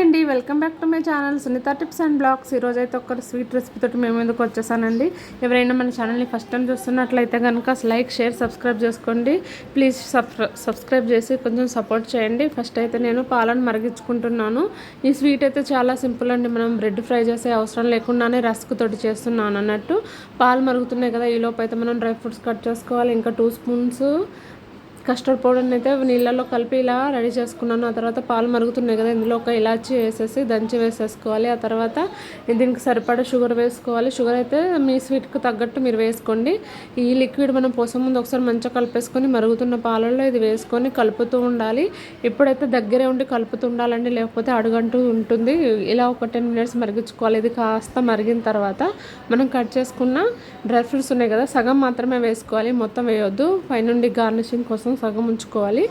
అండి, welcome back to my channel Sunitha tips and blogs. ఈరోజు అయితే ఒక స్వీట్ రెసిపీ తోటి మేము ఎందుకు వచ్చేసానండి. ఎవరైనా మన ఛానల్ని ఫస్ట్ టైం చూస్తున్నట్లయితే కనుక లైక్, షేర్, సబ్స్క్రైబ్ చేసుకోండి. ప్లీజ్ సబ్స్క్రైబ్ చేసి కొంచెం సపోర్ట్ చేయండి. ఫస్ట్ అయితే నేను పాలను మరిగించుకుంటున్నాను. ఈ స్వీట్ అయితే చాలా సింపుల్ అండి. మనం బ్రెడ్ ఫ్రై చేసే అవసరం లేకుండానే రస్క్ తోటి చేస్తున్నాను అన్నట్టు. పాలు మరుగుతున్నాయి కదా, ఈ లోపు అయితే మనం డ్రై ఫ్రూట్స్ కట్ చేసుకోవాలి. ఇంకా 2 స్పూన్స్ కస్టర్డ్ పౌడర్ని అయితే నీళ్ళల్లో కలిపి ఇలా రెడీ చేసుకున్నాను. ఆ తర్వాత పాలు మరుగుతున్నాయి కదా, ఇందులో ఒక ఇలాచి వేసేసి దంచి వేసేసుకోవాలి. ఆ తర్వాత దీనికి సరిపడా షుగర్ వేసుకోవాలి. షుగర్ అయితే మీ స్వీట్కి తగ్గట్టు మీరు వేసుకోండి. ఈ లిక్విడ్ మనం పోసే ముందు ఒకసారి మంచిగా కలిపేసుకొని మరుగుతున్న పాలల్లో ఇది వేసుకొని కలుపుతూ ఉండాలి. ఇప్పుడైతే దగ్గరే ఉండి కలుపుతూ ఉండాలండి, లేకపోతే అడుగంటూ ఉంటుంది. ఇలా ఒక 10 మినిట్స్ మరిగించుకోవాలి. ఇది కాస్త మరిగిన తర్వాత మనం కట్ చేసుకున్న డ్రై ఫ్రూట్స్ ఉన్నాయి కదా, సగం మాత్రమే వేసుకోవాలి, మొత్తం వేయొద్దు. పైనుండి గార్నిషింగ్ కోసం సగం ఉంచుకోవాలి.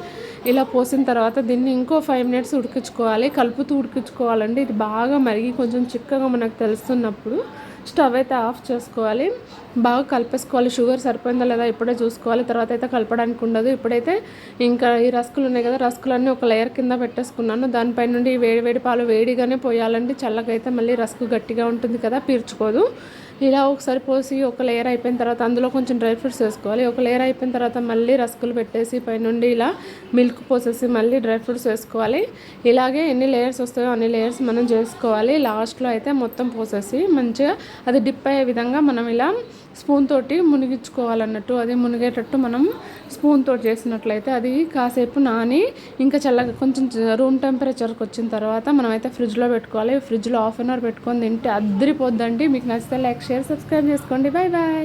ఇలా పోసిన తర్వాత దీన్ని ఇంకో 5 మినిట్స్ ఉడికించుకోవాలి. కలుపుతూ ఉడికించుకోవాలండి. ఇది బాగా మరిగి కొంచెం చిక్కగా మనకు తెలుస్తున్నప్పుడు స్టవ్ అయితే ఆఫ్ చేసుకోవాలి. బాగా కలిపేసుకోవాలి. షుగర్ సరిపోయిందా లేదా ఇప్పుడే చూసుకోవాలి. తర్వాత అయితే కలపడానికి ఉండదు. ఇప్పుడైతే ఇంకా ఈ రస్కులు ఉన్నాయి కదా, రస్కులన్నీ ఒక లేయర్ కింద పెట్టేసుకున్నాను. దానిపై నుండి వేడి పాలు వేడిగానే పోయాలండి. చల్లగైతే మళ్ళీ రస్కు గట్టిగా ఉంటుంది కదా, పీల్చుకోదు. ఇలా ఒకసారి పోసి ఒక లేయర్ అయిపోయిన తర్వాత అందులో కొంచెం డ్రై ఫ్రూట్స్ వేసుకోవాలి. ఒక లేయర్ అయిపోయిన తర్వాత మళ్ళీ రస్కులు పెట్టేసి పైనుండి ఇలా మిల్క్ పోసేసి మళ్ళీ డ్రై ఫ్రూట్స్ వేసుకోవాలి. ఇలాగే ఎన్ని లేయర్స్ వస్తాయో అన్ని లేయర్స్ మనం చేసుకోవాలి. లాస్ట్లో అయితే మొత్తం పోసేసి మంచిగా అది డిప్ అయ్యే విధంగా మనం ఇలా స్పూన్ తోటి మునిగించుకోవాలన్నట్టు. అది మునిగేటట్టు మనం స్పూన్ తోటి చేసినట్లయితే అది కాసేపు నాని ఇంకా చల్లగా కొంచెం రూమ్ టెంపరేచర్కి వచ్చిన తర్వాత మనమైతే ఫ్రిడ్జ్లో పెట్టుకోవాలి. ఫ్రిడ్జ్లో ½ అన్ అవర్ పెట్టుకొని తింటే అద్దరిపోద్దండి. మీకు నచ్చితే లైక్, షేర్, సబ్స్క్రైబ్ చేసుకోండి. Bye bye.